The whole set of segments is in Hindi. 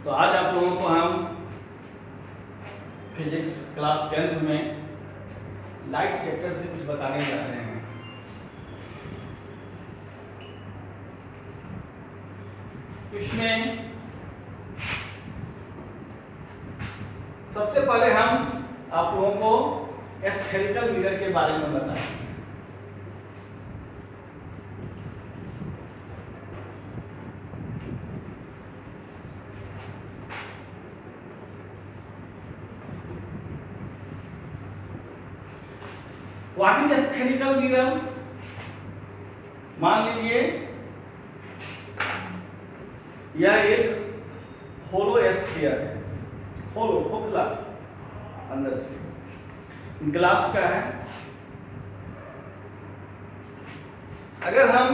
तो आज आप लोगों को हम फिजिक्स क्लास 10th में लाइट चैप्टर से कुछ बताने जा रहे हैं। इसमें सबसे पहले हम आप लोगों को स्फेरिकल मिरर के बारे में बताएंगे। What is spherical mirror? मान लीजिए यह एक होलो स्फीयर है, होलो खोखला अंदर से ग्लास का है। अगर हम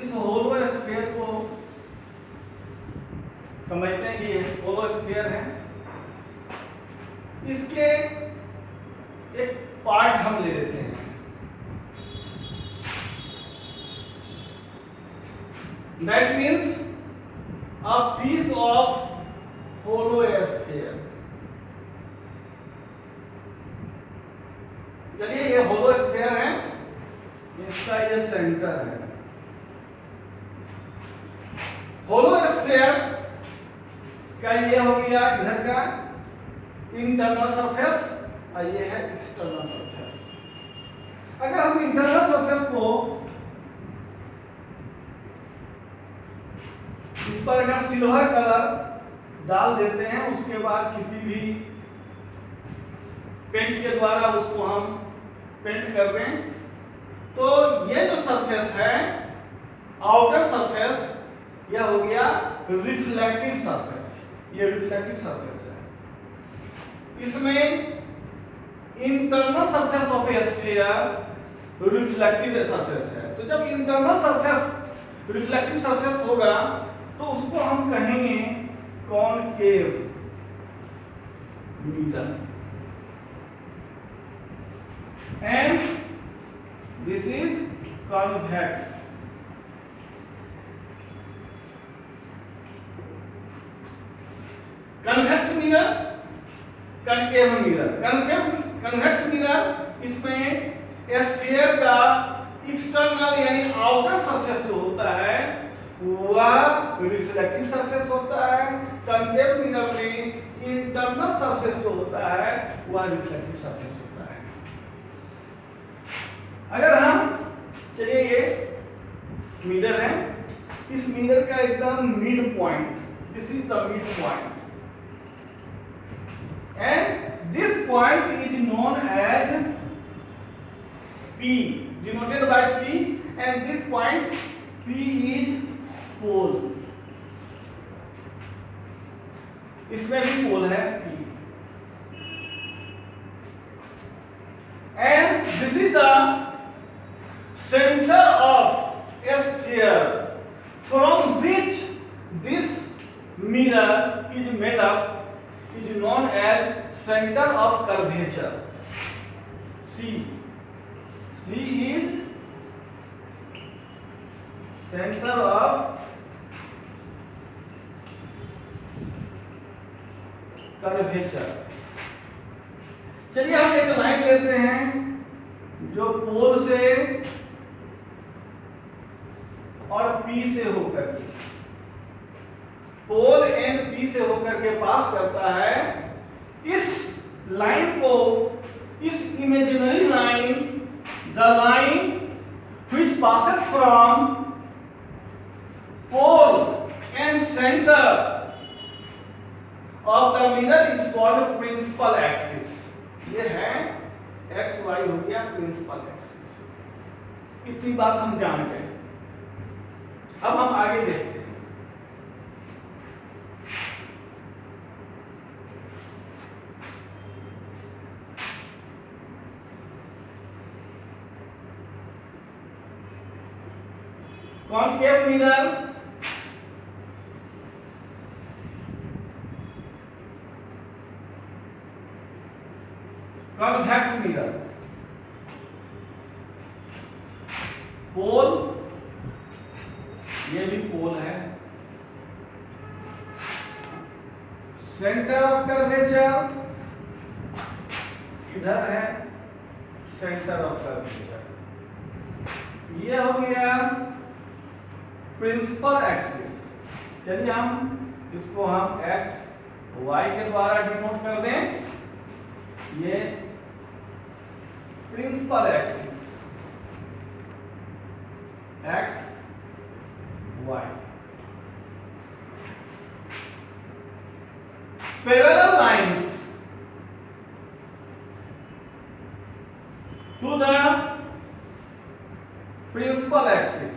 इस होलो स्फीयर को समझते हैं कि ये होलो स्फीयर है, इसके एक पार्ट हम ले लेते हैं। That means a piece of hollow sphere. चलिए ये होलो स्फीयर है, इसका ये सेंटर है। होलो स्फीयर का ये हो गया इधर का इंटरनल सरफेस और ये है एक्सटर्नल सरफेस। अगर हम इंटरनल सरफेस को इस पर अगर सिल्वर कलर डाल देते हैं, उसके बाद किसी भी पेंट के द्वारा उसको हम पेंट कर दें, तो ये जो सरफेस है आउटर सरफेस, यह हो गया रिफ्लेक्टिव सरफेस। ये रिफ्लेक्टिव सरफेस है। इसमें internal surface of A sphere reflective surface है। तो जब इंटरनल सरफेस रिफ्लेक्टिव सरफेस होगा तो उसको हम कहेंगे concave mirror, and this is convex. Convex mirror, concave mirror. Convex mirror, इसमें स्फीयर का एक्सटर्नल यानी आउटर सरफेस जो होता है वह रिफ्लेक्टिव सरफेस होता है। कनकेव मिरर में इंटरनल सरफेस जो होता है वह रिफ्लेक्टिव सरफेस होता है। अगर हम चलिए ये मिरर है, इस मिरर का एकदम mid point, this is the mid point, and this point is known as P, denoted by P, and this point P is pole। इसमें भी पोल है P, and this is the center of a sphere from which this mirror is made up, is known as center of curvature। C is center of curvature। चलिए हम एक लाइन लेते हैं जो पोल से और P से होकर के, पोल एंड P से होकर के पास करता है। इस लाइन को, इस imaginary line, the line which passes from pole and centre of the mirror is called principal axis. ये है एक्स वाई हो गया प्रिंसिपल एक्सिस। इतनी बात हम जान गए। अब हम आगे देखते हैं। कॉनकेव मिरर, कॉन्वेक्स मिरर, पोल, ये भी पोल है, सेंटर ऑफ कर्वेचर इधर है, सेंटर ऑफ कर्वेचर। ये हो गया प्रिंसिपल एक्सिस। चलिए हम इसको हम एक्स वाई के द्वारा डिनोट कर दें। ये principal axis x y. Parallel lines to the principal axis,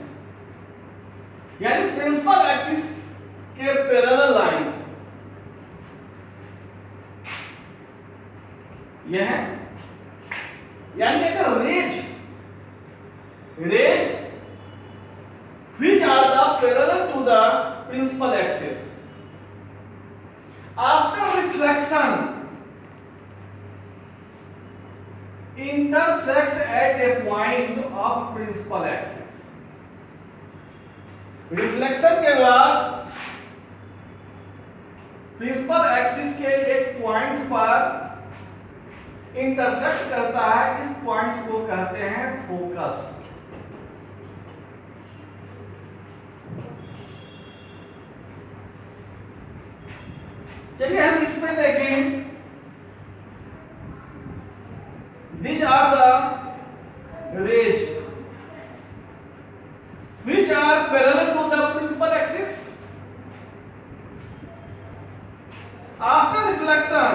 यानी प्रिंसिपल एक्सिस के पैरेलल लाइन यह है। यानी अगर rays which are the parallel to the principal axis after reflection intersect at a point of principal axis। Reflection के बाद प्रिंसिपल एक्सिस के एक पॉइंट पर इंटरसेक्ट करता है, इस पॉइंट को कहते हैं फोकस। चलिए हम इसमें देखें। These are the rays which are parallel to the principal axis. After reflection,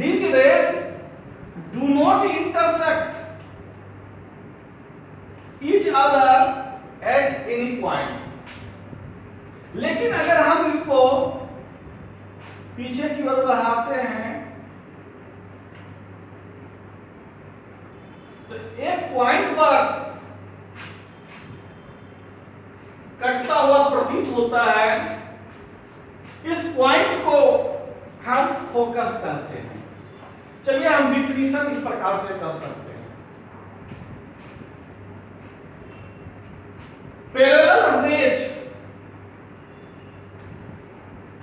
these rays do not intersect each other at any point. लेकिन अगर हम इसको पीछे की ओर बढ़ाते हैं तो एक पॉइंट पर कटता हुआ प्रतीत होता है, इस पॉइंट को हम फोकस कहते हैं। चलिए हम डिफिनीशन इस प्रकार से कर सकते हैं। Parallel raise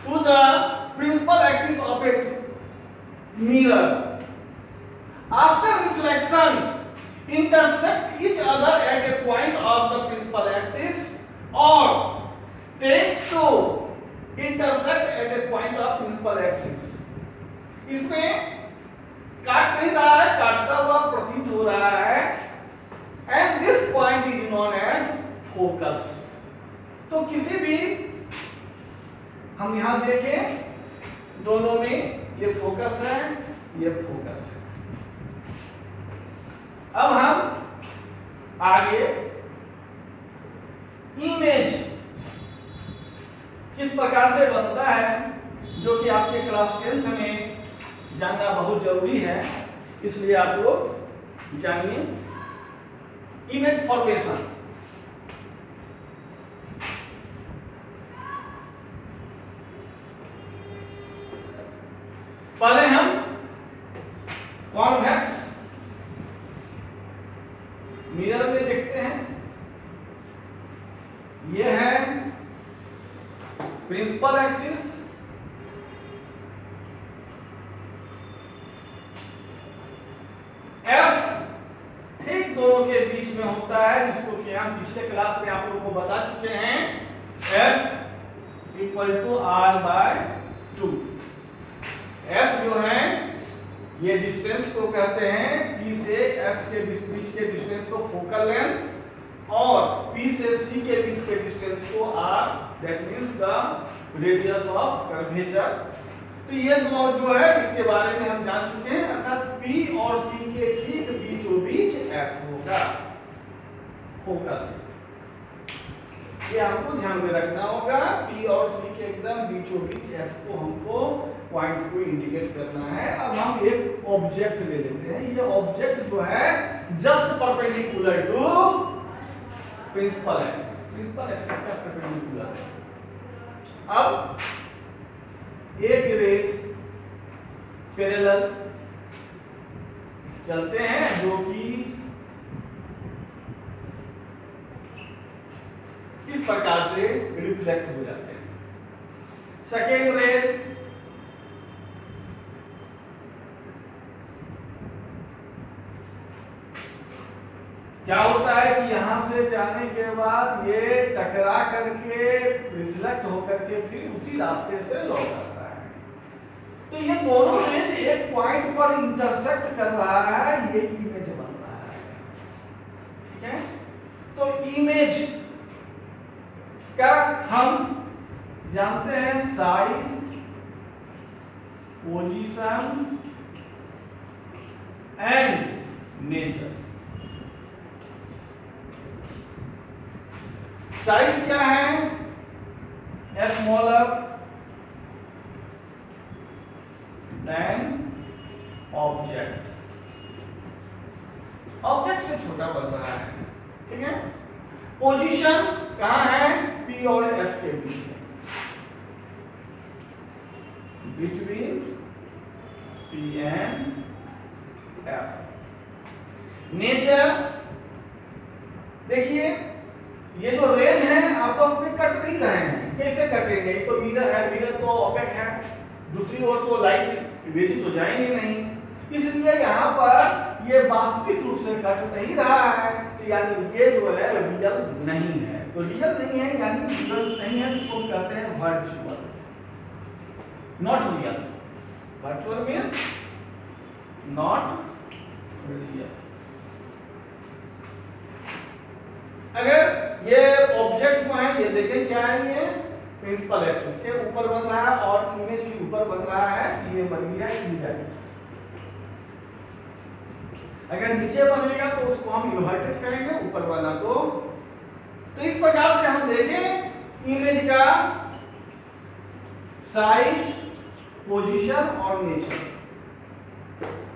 to the principal axis of a mirror after reflection intersect each other at a point of the principal axis or tends to intersect at a point of principal axis। इसमें काट नहीं रहा है, काटता हुआ प्रतीत हो रहा है, and this point is known as focus। तो किसी भी हम यहां देखें दोनों में ये फोकस है, ये फोकस है। अब हम आगे इमेज किस प्रकार से बनता है, जो कि आपके क्लास 10th में जानना बहुत जरूरी है, इसलिए आप लोग जानिए इमेज फॉर्मेशन। पहले हम कॉन्वेक्स मिरर में देखते हैं। यह है प्रिंसिपल एक्सिस, एफ ठीक दोनों के बीच में होता है, जिसको कि हम पिछले क्लास में आप लोगों को बता चुके हैं, F = R/2। F जो है ये डिस्टेंस को कहते हैं, P से F के बीच के डिस्टेंस को फोकल लेंथ, और P से C के बीच के डिस्टेंस को R, that means the radius of curvature. तो ये दोनों जो है इसके बारे में हम जान चुके हैं, अर्थात P और C के ठीक बीचों बीच F होगा फोकस। ये हमको ध्यान में रखना होगा, P और C के एकदम बीचों बीच F को हमको पॉइंट को इंडिकेट करना है। अब हम एक ऑब्जेक्ट ले लेते हैं। ये ऑब्जेक्ट जो है just perpendicular to principal axis, principal axis का परपेंडिकुलर है। अब एक रेज पैरेलल चलते हैं जो कि इस प्रकार से रिफ्लेक्ट हो जाते हैं। सेकेंड रेज क्या होता है कि यहां से जाने के बाद ये टकरा करके रिफ्लेक्ट होकर के फिर उसी रास्ते से लौट आता है। तो ये दोनों रेज एक पॉइंट पर इंटरसेक्ट कर रहा है, ये इमेज बन रहा है। ठीक है, तो इमेज का हम जानते हैं size, position and nature. Size क्या है? स्मॉलर देन ऑब्जेक्ट, ऑब्जेक्ट से छोटा बन रहा है। ठीक है, पोजीशन कहां है? P और F के बीच में, between P and F। Nature देखिए, ये जो रेज हैं आपस में कट नहीं रहे हैं। कैसे कटेंगे? तो मिरर है, मिरर तो ओपेक है, दूसरी ओर तो लाइट रेज तो जाएंगे नहीं, इसलिए यहाँ पर ये वास्तविक रूप से कट नहीं रहा है। तो यानी ये जो है रियल नहीं है। तो रियल नहीं है यानी रियल नहीं है, इसको कहते हैं virtual, not real. Virtual means not real. अगर ये ऑब्जेक्ट जो है, ये देखें क्या है, ये प्रिंसिपल एक्सिस के ऊपर बन रहा है और इमेज भी ऊपर बन रहा है, ये बन गया इन्वर्टेड। अगर नीचे बनेगा तो उसको हम इन्वर्टेड कहेंगे, ऊपर बना तो इस प्रकार से हम देखें इमेज का साइज, पोजीशन और नेचर।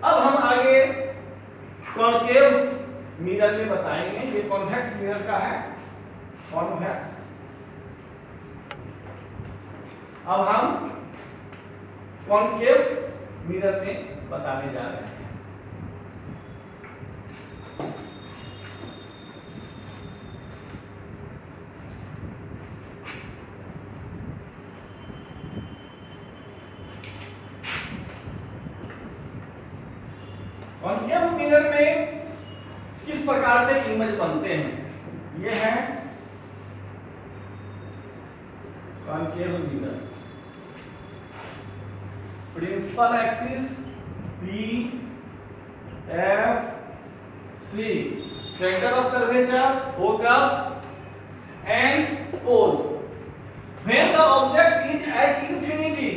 अब हम आगे कॉन्केव मिरर में बताएंगे। ये कॉन्वेक्स मिरर का है, कॉन्वेक्स। अब हम कॉन्केव मिरर में बताने जा रहे हैं। कॉन्केव मिरर में किस प्रकार से इमेज बनते हैं? ये है concave mirror. Principal axis P, F, C, centre of curvature, focus and pole. When the object is at infinity,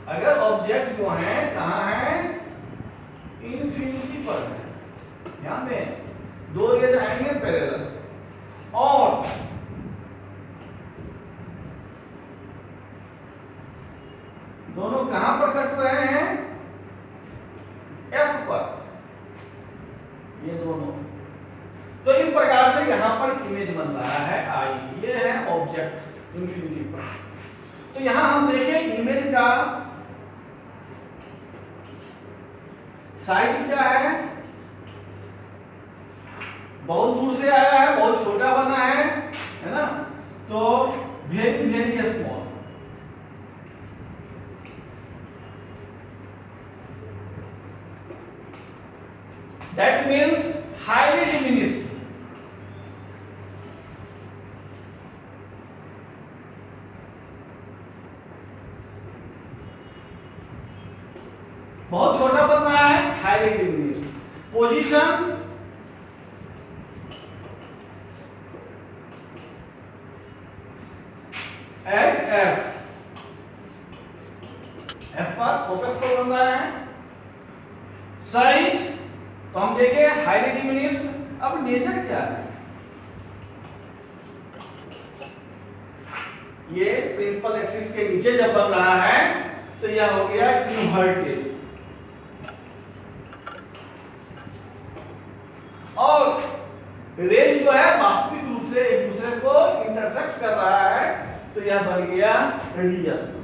अगर ऑब्जेक्ट जो है कहां है? इन्फिनिटी पर है। ध्यान दें, दो रेज आएंगे पैरेलल और दोनों कहां पर कट रहे हैं? F पर, ये दोनों। तो इस प्रकार से यहां पर इमेज बन रहा है आई। ये है ऑब्जेक्ट इन्फिनिटी पर। तो यहां हम देखें इमेज का साइज क्या है? बहुत दूर से आया है, बहुत छोटा बना है ना? तो very very small. That means highly diminished. बहुत छोटा बन रहा है, highly diminished. Position at F, F पर फोकस पर बन रहा है। साइज तो हम देखें हाईली डिमिनिश्ड। अब नेचर क्या है? ये प्रिंसिपल एक्सिस के नीचे जब बन रहा है तो यह हो गया इन्वर्टेड। और रेज जो है वास्तविक रूप से एक दूसरे को इंटरसेक्ट कर रहा है, तो यह बन गया रियल।